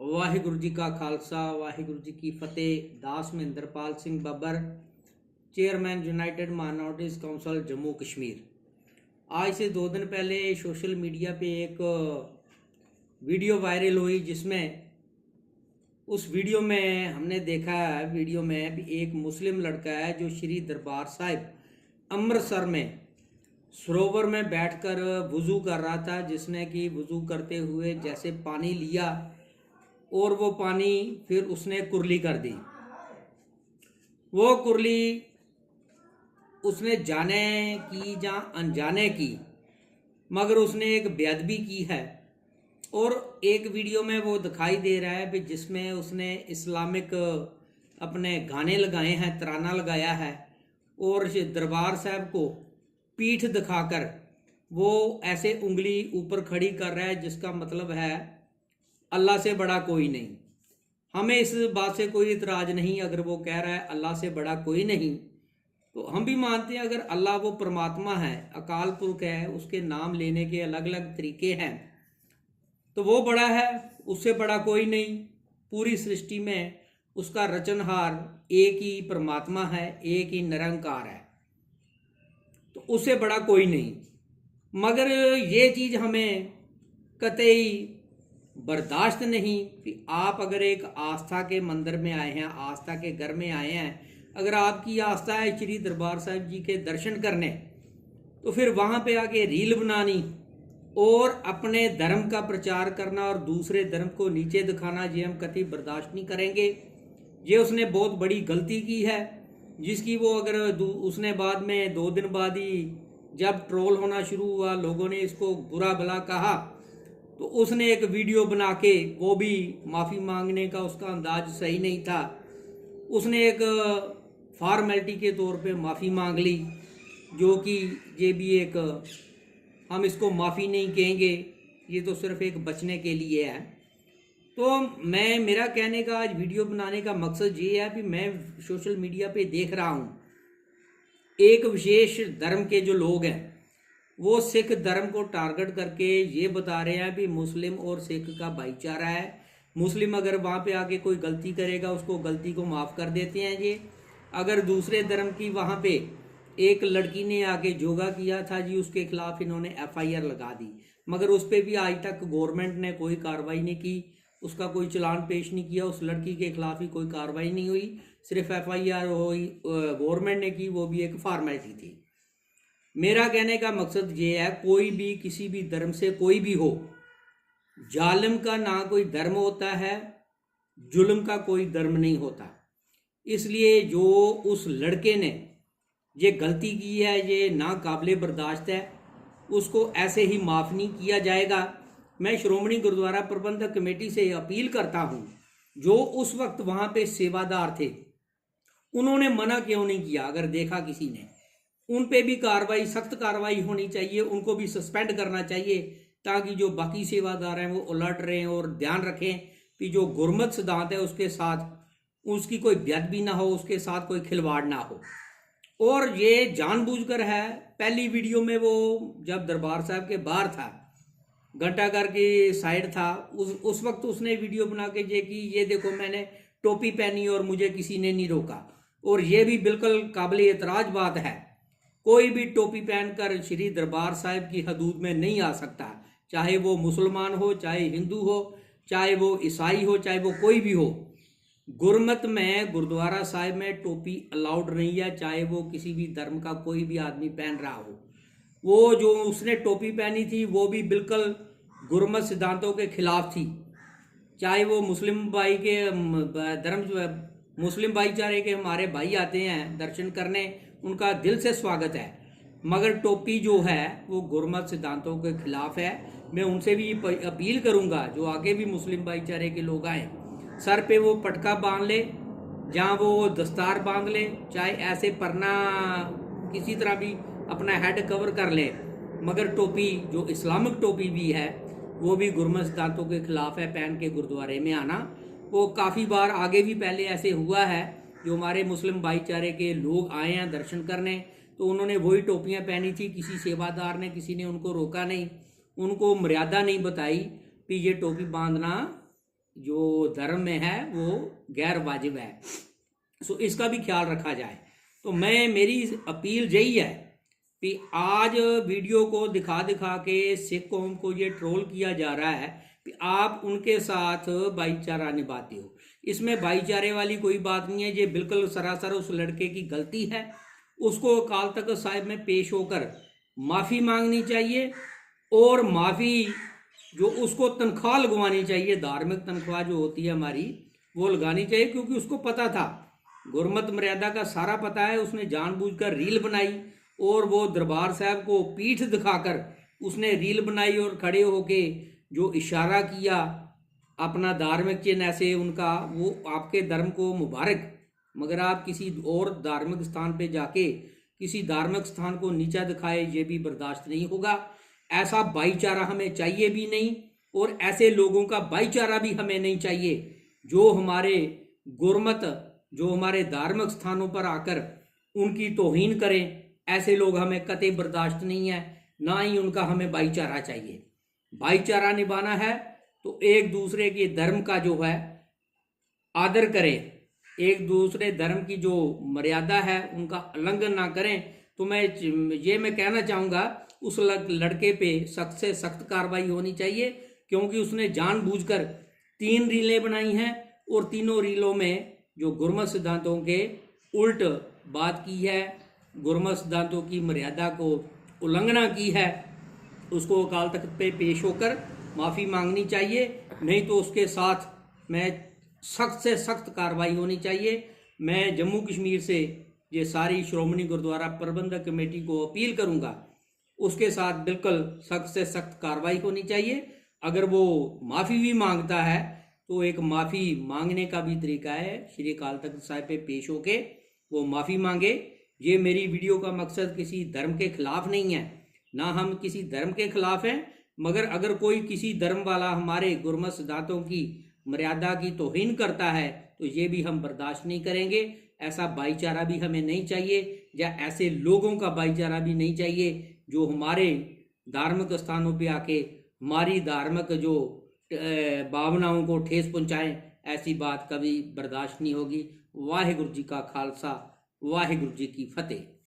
वाहिगुरु जी का खालसा वाहिगुरु जी की फतेह। दास Mahendrapal Singh Babbar, chairman united minorities council Jammu Kashmir. आज से 2 दिन पहले सोशल मीडिया पे एक वीडियो वायरल हुई, जिसमें उस वीडियो में हमने देखा है वीडियो में भी एक मुस्लिम लड़का है जो श्री दरबार साहिब अमृतसर में सरोवर में बैठकर वुज़ू कर रहा था, जिसने कि वुज़ू करते हुए जैसे पानी लिया और वो पानी फिर उसने कुरली कर दी। वो कुरली उसने जाने की या अनजाने की, मगर उसने एक बेअदबी की है। और एक वीडियो में वो दिखाई दे रहा है भी जिसमें उसने इस्लामिक अपने गाने लगाए हैं, तराना लगाया है, और दरबार साहब को पीठ दिखाकर वो ऐसे उंगली ऊपर खड़ी कर रहा है, जिसका मतलब है अल्लाह से बड़ा कोई नहीं। हमें इस बात से कोई इतराज़ नहीं, अगर वो कह रहा है अल्लाह से बड़ा कोई नहीं, तो हम भी मानते हैं अगर अल्लाह वो परमात्मा है, अकाल पुरख है, उसके नाम लेने के अलग अलग तरीके हैं, तो वो बड़ा है, उससे बड़ा कोई नहीं। पूरी सृष्टि में उसका रचनहार एक ही परमात्मा है, एक ही निरंकार है, तो उससे बड़ा कोई नहीं। मगर ये चीज़ हमें कतई बर्दाश्त नहीं कि आप अगर एक आस्था के मंदिर में आए हैं, आस्था के घर में आए हैं, अगर आपकी आस्था है श्री दरबार साहिब जी के दर्शन करने, तो फिर वहाँ पे आके रील बनानी और अपने धर्म का प्रचार करना और दूसरे धर्म को नीचे दिखाना, ये हम कतई बर्दाश्त नहीं करेंगे। ये उसने बहुत बड़ी गलती की है, जिसकी वो अगर उसने बाद में 2 दिन बाद ही जब ट्रोल होना शुरू हुआ, लोगों ने इसको बुरा भला कहा, तो उसने एक वीडियो बना के, वो भी माफ़ी मांगने का उसका अंदाज सही नहीं था, उसने एक फॉर्मेलिटी के तौर पे माफ़ी मांग ली, जो कि ये भी एक, हम इसको माफ़ी नहीं कहेंगे, ये तो सिर्फ एक बचने के लिए है। तो मेरा कहने का, आज वीडियो बनाने का मकसद ये है कि मैं सोशल मीडिया पे देख रहा हूँ एक विशेष धर्म के जो लोग हैं, वो सिख धर्म को टारगेट करके ये बता रहे हैं कि मुस्लिम और सिख का भाईचारा है। मुस्लिम अगर वहाँ पे आके कोई गलती करेगा, उसको गलती को माफ़ कर देते हैं जी। अगर दूसरे धर्म की वहाँ पे एक लड़की ने आके योगा किया था जी, उसके खिलाफ इन्होंने FIR लगा दी, मगर उस पर भी आज तक गवर्नमेंट ने कोई कार्रवाई नहीं की, उसका कोई चालान पेश नहीं किया, उस लड़की के खिलाफ ही कोई कार्रवाई नहीं हुई, सिर्फ FIR हुई गवर्नमेंट ने की, वो भी एक फॉर्मेलिटी थी। मेरा कहने का मकसद ये है, कोई भी किसी भी धर्म से कोई भी हो, जालिम का ना कोई धर्म होता है, जुल्म का कोई धर्म नहीं होता। इसलिए जो उस लड़के ने ये गलती की है, ये नाकाबिले बर्दाश्त है, उसको ऐसे ही माफ़ नहीं किया जाएगा। मैं श्रोमणी गुरुद्वारा प्रबंधक कमेटी से अपील करता हूँ, जो उस वक्त वहाँ पे सेवादार थे, उन्होंने मना क्यों नहीं किया? अगर देखा किसी ने, उन पे भी कार्रवाई, सख्त कार्रवाई होनी चाहिए, उनको भी सस्पेंड करना चाहिए, ताकि जो बाकी सेवादार हैं वो अलर्ट रहें और ध्यान रखें कि जो गुरमत सिद्धांत है उसके साथ उसकी कोई बेअदबी ना हो, उसके साथ कोई खिलवाड़ ना हो। और ये जानबूझकर है। पहली वीडियो में वो जब दरबार साहब के बाहर था, घंटाघर की साइड था, उस वक्त उसने वीडियो बना के ये कि ये देखो मैंने टोपी पहनी और मुझे किसी ने नहीं रोका। और ये भी बिल्कुल काबिल एतराज बात है, कोई भी टोपी पहनकर श्री दरबार साहिब की हदूद में नहीं आ सकता, चाहे वो मुसलमान हो, चाहे हिंदू हो, चाहे वो ईसाई हो, चाहे वो कोई भी हो। गुरमत में गुरुद्वारा साहिब में टोपी अलाउड नहीं है, चाहे वो किसी भी धर्म का कोई भी आदमी पहन रहा हो। वो जो उसने टोपी पहनी थी वो भी बिल्कुल गुरमत सिद्धांतों के खिलाफ थी। चाहे वो मुस्लिम भाई के धर्म, मुस्लिम भाईचारे के हमारे भाई आते हैं दर्शन करने, उनका दिल से स्वागत है, मगर टोपी जो है वो गुरमत सिद्धांतों के खिलाफ है। मैं उनसे भी अपील करूंगा, जो आगे भी मुस्लिम भाईचारे के लोग आए, सर पे वो पटका बांध ले, जहाँ वो दस्तार बांध ले, चाहे ऐसे परना किसी तरह भी अपना हेड कवर कर ले, मगर टोपी जो इस्लामिक टोपी भी है वो भी गुरमत सिद्धांतों के खिलाफ है, पहन के गुरुद्वारे में आना। वो काफ़ी बार आगे भी पहले ऐसे हुआ है, जो हमारे मुस्लिम भाईचारे के लोग आए हैं दर्शन करने, तो उन्होंने वही टोपियाँ पहनी थी, किसी सेवादार ने, किसी ने उनको रोका नहीं, उनको मर्यादा नहीं बताई कि ये टोपी बांधना जो धर्म में है वो गैर वाजिब है। सो इसका भी ख्याल रखा जाए। तो मेरी अपील यही है कि आज वीडियो को दिखा दिखा के सिख कौम को ये ट्रोल किया जा रहा है कि आप उनके साथ भाईचारा निभाते हो। इसमें भाईचारे वाली कोई बात नहीं है, ये बिल्कुल सरासर उस लड़के की गलती है। उसको अकाल तख्त साहिब में पेश होकर माफ़ी मांगनी चाहिए और माफ़ी जो उसको तनख्वाह लगवानी चाहिए, धार्मिक तनख्वाह जो होती है हमारी, वो लगानी चाहिए, क्योंकि उसको पता था, गुरमत मर्यादा का सारा पता है। उसने जानबूझकर रील बनाई और वो दरबार साहब को पीठ दिखाकर उसने रील बनाई और खड़े होके जो इशारा किया अपना धार्मिक चिन्ह ऐसे उनका, वो आपके धर्म को मुबारक, मगर आप किसी और धार्मिक स्थान पे जाके किसी धार्मिक स्थान को नीचा दिखाए, ये भी बर्दाश्त नहीं होगा। ऐसा भाईचारा हमें चाहिए भी नहीं और ऐसे लोगों का भाईचारा भी हमें नहीं चाहिए जो हमारे गुरमत, जो हमारे धार्मिक स्थानों पर आकर उनकी तौहीन करें। ऐसे लोग हमें कतई बर्दाश्त नहीं है, ना ही उनका हमें भाईचारा चाहिए। भाईचारा निभाना है तो एक दूसरे के धर्म का जो है आदर करें, एक दूसरे धर्म की जो मर्यादा है उनका उल्लंघन ना करें। तो मैं कहना चाहूँगा उस लड़के पे सख्त से सख्त कार्रवाई होनी चाहिए, क्योंकि उसने जानबूझकर 3 रीलें बनाई हैं और तीनों रीलों में जो गुरमत सिद्धांतों के उल्ट बात की है, गुरमत सिद्धांतों की मर्यादा को उल्लंघना की है। उसको अकाल तख्त पे पेश होकर माफ़ी मांगनी चाहिए, नहीं तो उसके साथ मैं सख्त से सख्त कार्रवाई होनी चाहिए। मैं जम्मू कश्मीर से ये सारी श्रोमणी गुरुद्वारा प्रबंधक कमेटी को अपील करूंगा, उसके साथ बिल्कुल सख्त से सख्त कार्रवाई होनी चाहिए। अगर वो माफ़ी भी मांगता है तो एक माफ़ी मांगने का भी तरीका है, श्री अकाल तख्त साहिब पे पेश होके वो माफ़ी मांगे। ये मेरी वीडियो का मकसद किसी धर्म के खिलाफ नहीं है, ना हम किसी धर्म के खिलाफ हैं, मगर अगर कोई किसी धर्म वाला हमारे गुरमत सिद्धांतों की मर्यादा की तौहीन करता है तो ये भी हम बर्दाश्त नहीं करेंगे। ऐसा भाईचारा भी हमें नहीं चाहिए, या ऐसे लोगों का भाईचारा भी नहीं चाहिए जो हमारे धार्मिक स्थानों पे आके हमारी धार्मिक जो भावनाओं को ठेस पहुंचाएं। ऐसी बात कभी बर्दाश्त नहीं होगी। वाहिगुरु जी का खालसा, वाहिगुरु जी की फतेह।